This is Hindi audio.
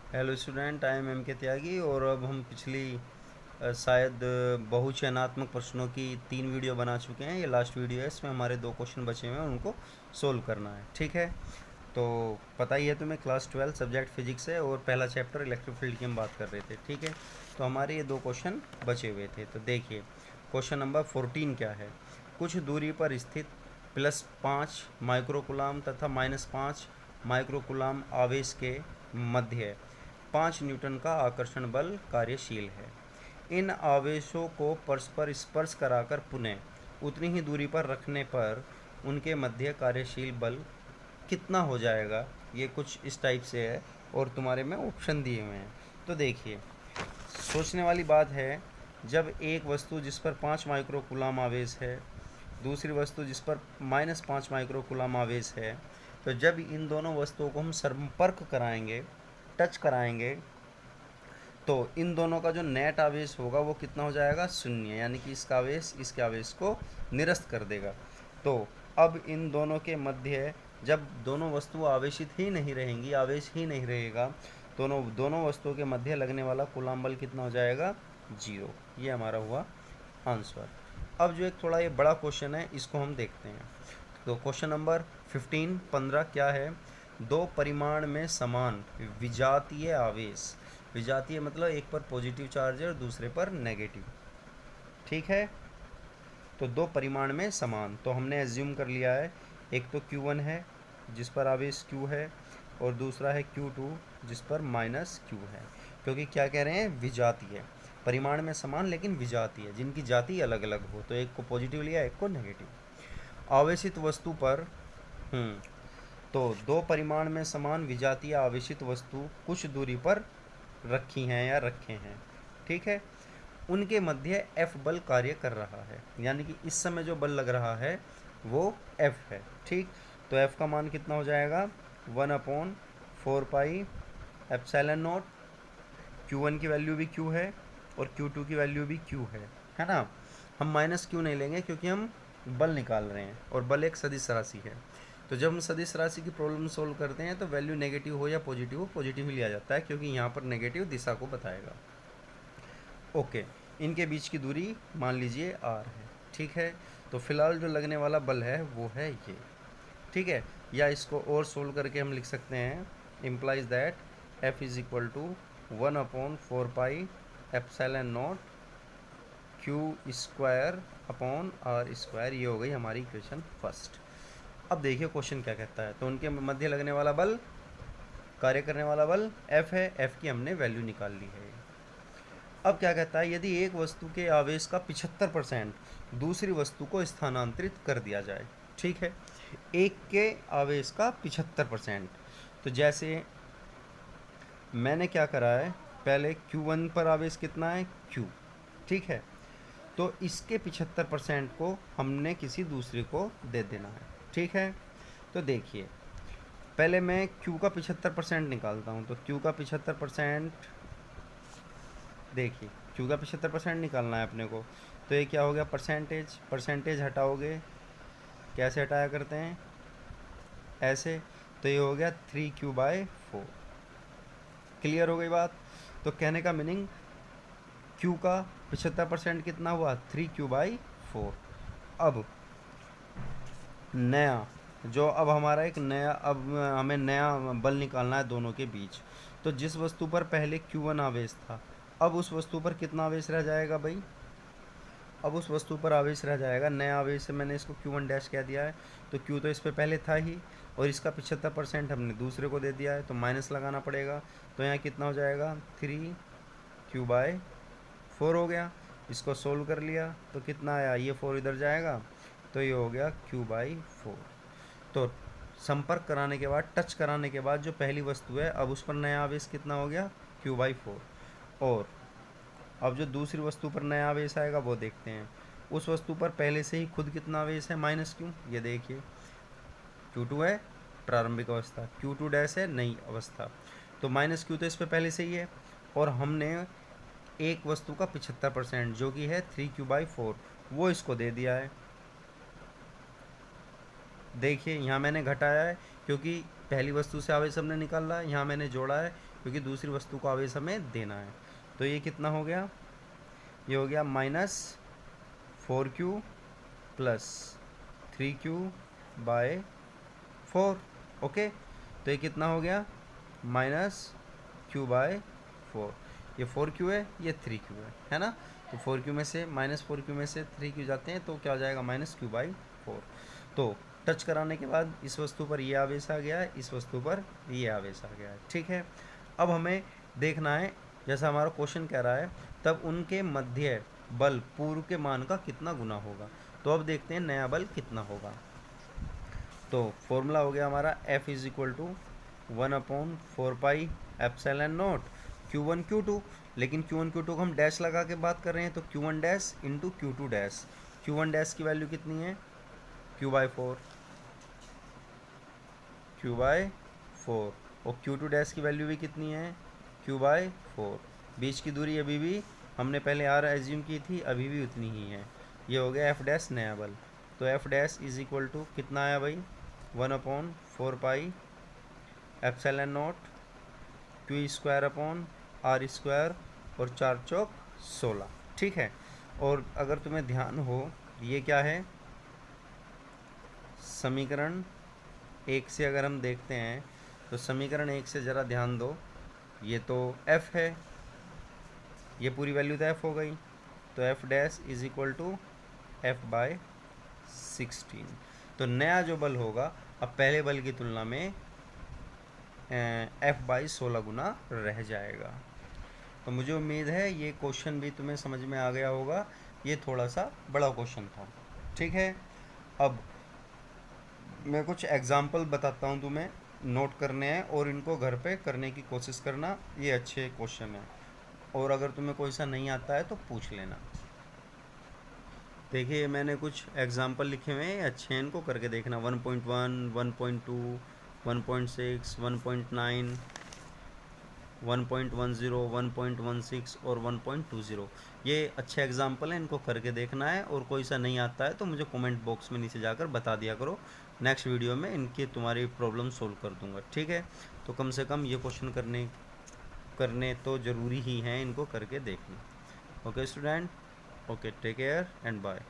हेलो स्टूडेंट, आई एम के त्यागी। और अब हम पिछली शायद बहुचयनात्मक प्रश्नों की 3 वीडियो बना चुके हैं। ये लास्ट वीडियो है, इसमें हमारे 2 क्वेश्चन बचे हुए हैं, उनको सोल्व करना है। ठीक है, तो पता ही है तुम्हें, क्लास 12 सब्जेक्ट फिजिक्स है और पहला चैप्टर इलेक्ट्रिक फील्ड की हम बात कर रहे थे। ठीक है, तो हमारे ये 2 क्वेश्चन बचे हुए थे। तो देखिए, क्वेश्चन नंबर 14 क्या है। कुछ दूरी पर स्थित +5 माइक्रोकुलाम तथा -5 माइक्रोकुलाम आवेश के मध्य 5 न्यूटन का आकर्षण बल कार्यशील है। इन आवेशों को परस्पर स्पर्श कराकर पुनः उतनी ही दूरी पर रखने पर उनके मध्य कार्यशील बल कितना हो जाएगा। ये कुछ इस टाइप से है और तुम्हारे में ऑप्शन दिए हुए हैं। तो देखिए, सोचने वाली बात है, जब एक वस्तु जिस पर 5 माइक्रोकुलाम आवेश है, दूसरी वस्तु जिस पर -5 माइक्रोकुलाम आवेश है, तो जब इन दोनों वस्तुओं को हम संपर्क कराएंगे, टच कराएंगे, तो इन दोनों का जो नेट आवेश होगा वो कितना हो जाएगा, 0। यानी कि इसका आवेश इसके आवेश को निरस्त कर देगा। तो अब इन दोनों के मध्य जब दोनों वस्तुएं आवेशित ही नहीं रहेंगी, आवेश ही नहीं रहेगा, दोनों दोनों वस्तुओं के मध्य लगने वाला कूलाम बल कितना हो जाएगा, 0। ये हमारा हुआ आंसर। अब जो एक थोड़ा ये बड़ा क्वेश्चन है, इसको हम देखते हैं। तो क्वेश्चन नंबर 15 क्या है। दो परिमाण में समान विजातीय आवेश, विजातीय मतलब एक पर पॉजिटिव चार्ज है और दूसरे पर नेगेटिव। ठीक है, तो दो परिमाण में समान, तो हमने एज्यूम कर लिया है, एक तो Q1 है जिस पर आवेश Q है, और दूसरा है Q2 जिस पर -Q है। क्योंकि क्या कह रहे हैं, विजातीय, परिमाण में समान लेकिन विजातीय, जिनकी जाति अलग अलग हो। तो एक को पॉजिटिव लिया, एक को नेगेटिव। आवेशित वस्तु पर तो दो परिमाण में समान विजातीय आवेशित वस्तु कुछ दूरी पर रखी हैं या रखे हैं। ठीक है, उनके मध्य F बल कार्य कर रहा है, यानी कि इस समय जो बल लग रहा है वो F है। ठीक, तो F का मान कितना हो जाएगा, 1/4πε0। Q1 की वैल्यू भी Q है और Q2 की वैल्यू भी Q है ना। हम -Q नहीं लेंगे क्योंकि हम बल निकाल रहे हैं और बल एक सदिश राशि है। तो जब हम सदिश राशि की प्रॉब्लम सोल्व करते हैं तो वैल्यू नेगेटिव हो या पॉजिटिव हो, पॉजिटिव ही लिया जाता है, क्योंकि यहाँ पर नेगेटिव दिशा को बताएगा। ओके, इनके बीच की दूरी मान लीजिए r है। ठीक है, तो फिलहाल जो लगने वाला बल है वो है ये। ठीक है, या इसको और सोल्व करके हम लिख सकते हैं, implies that F is equal to 1/4πε0 Q² upon R²। ये हो गई हमारी इक्वेशन फर्स्ट। अब देखिए क्वेश्चन क्या कहता है। तो उनके मध्य लगने वाला बल, कार्य करने वाला बल F है, F की हमने वैल्यू निकाल ली है। अब क्या कहता है, यदि एक वस्तु के आवेश का 75% दूसरी वस्तु को स्थानांतरित कर दिया जाए। ठीक है, एक के आवेश का 75%। तो जैसे मैंने क्या करा है, पहले Q1 पर आवेश कितना है, Q। ठीक है, तो इसके 75% को हमने किसी दूसरे को दे देना है। ठीक है, तो देखिए, पहले मैं Q का 75% निकालता हूँ। तो Q का 75%, देखिए Q का 75% निकालना है अपने को। तो ये क्या हो गया, परसेंटेज, परसेंटेज हटाओगे, कैसे हटाया करते हैं, ऐसे। तो ये हो गया 3Q/4। क्लियर हो गई बात। तो कहने का मीनिंग, Q का 75% कितना हुआ, 3Q/4। अब नया जो, अब हमारा एक नया, अब हमें नया बल निकालना है दोनों के बीच। तो जिस वस्तु पर पहले Q1 आवेश था, अब उस वस्तु पर कितना आवेश रह जाएगा भाई, अब उस वस्तु पर आवेश रह जाएगा, नया आवेश से मैंने इसको Q1 डैश कह दिया है। तो Q तो इस पर पहले था ही, और इसका 75% हमने दूसरे को दे दिया है, तो माइनस लगाना पड़ेगा। तो यहाँ कितना हो जाएगा, 3Q/4 हो गया। इसको सोल्व कर लिया तो कितना आया, ये 4 इधर जाएगा, तो ये हो गया Q/4। तो संपर्क कराने के बाद, टच कराने के बाद जो पहली वस्तु है, अब उस पर नया आवेश कितना हो गया, Q/4। और अब जो दूसरी वस्तु पर नया आवेश आएगा वो देखते हैं। उस वस्तु पर पहले से ही खुद कितना आवेश है, -Q। ये देखिए, Q2 है प्रारंभिक अवस्था, Q2 डैश है नई अवस्था। तो -Q तो इस पर पहले से ही है, और हमने एक वस्तु का 75% जो कि है 3Q/4 वो इसको दे दिया है। देखिए यहाँ मैंने घटाया है क्योंकि पहली वस्तु से आवेश हमने निकाला है, यहाँ मैंने जोड़ा है, क्योंकि दूसरी वस्तु को आवेश हमें देना है। तो ये कितना हो गया, ये हो गया -4q प्लस 3q/4। ओके, तो ये कितना हो गया -q/4। ये 4q है, ये 3q है ना। तो 4q में से -4q में से 3q जाते हैं तो क्या हो जाएगा -q/4। तो टच कराने के बाद इस वस्तु पर ये आवेश आ गया है, इस वस्तु पर ये आवेश आ गया है। ठीक है, अब हमें देखना है, जैसा हमारा क्वेश्चन कह रहा है, तब उनके मध्य बल पूर्व के मान का कितना गुना होगा। तो अब देखते हैं नया बल कितना होगा। तो फॉर्मूला हो गया हमारा F = 1/4πε0 Q1 Q2, लेकिन Q1 Q2 को हम डैश लगा के बात कर रहे हैं, तो Q1 dash into Q2 dash. Q1 dash की वैल्यू कितनी है, Q/4, Q/4, और Q2 डैश की वैल्यू भी कितनी है, Q/4। बीच की दूरी अभी भी हमने पहले R एज्यूम की थी, अभी भी उतनी ही है। ये हो गया F डैश नया बल। तो F डैश = कितना आया भाई, 1/4πε0 Q²/R² और 4 चौक 16। ठीक है, और अगर तुम्हें ध्यान हो, ये क्या है, समीकरण 1 से अगर हम देखते हैं तो समीकरण 1 से ज़रा ध्यान दो, ये तो F है, ये पूरी वैल्यू तो F हो गई। तो F डैश = F/16। तो नया जो बल होगा अब पहले बल की तुलना में F/16 गुना रह जाएगा। तो मुझे उम्मीद है ये क्वेश्चन भी तुम्हें समझ में आ गया होगा। ये थोड़ा सा बड़ा क्वेश्चन था। ठीक है, अब मैं कुछ एग्जाम्पल बताता हूँ तुम्हें, नोट करने हैं और इनको घर पे करने की कोशिश करना। ये अच्छे क्वेश्चन हैं, और अगर तुम्हें कोई सा नहीं आता है तो पूछ लेना। देखिए मैंने कुछ एग्जाम्पल लिखे हुए हैं, अच्छे हैं, इनको करके देखना। 1.1, 1.2, 1.6, 1.9, 1.10, 1.16 और 1.20। ये अच्छे एग्जाम्पल हैं, इनको करके देखना है। और कोई सा नहीं आता है तो मुझे कमेंट बॉक्स में नीचे जाकर बता दिया करो, नेक्स्ट वीडियो में इनकी तुम्हारी प्रॉब्लम सोल्व कर दूंगा। ठीक है, तो कम से कम ये क्वेश्चन करने तो ज़रूरी ही हैं, इनको करके देखना। Okay student, okay, take care and bye.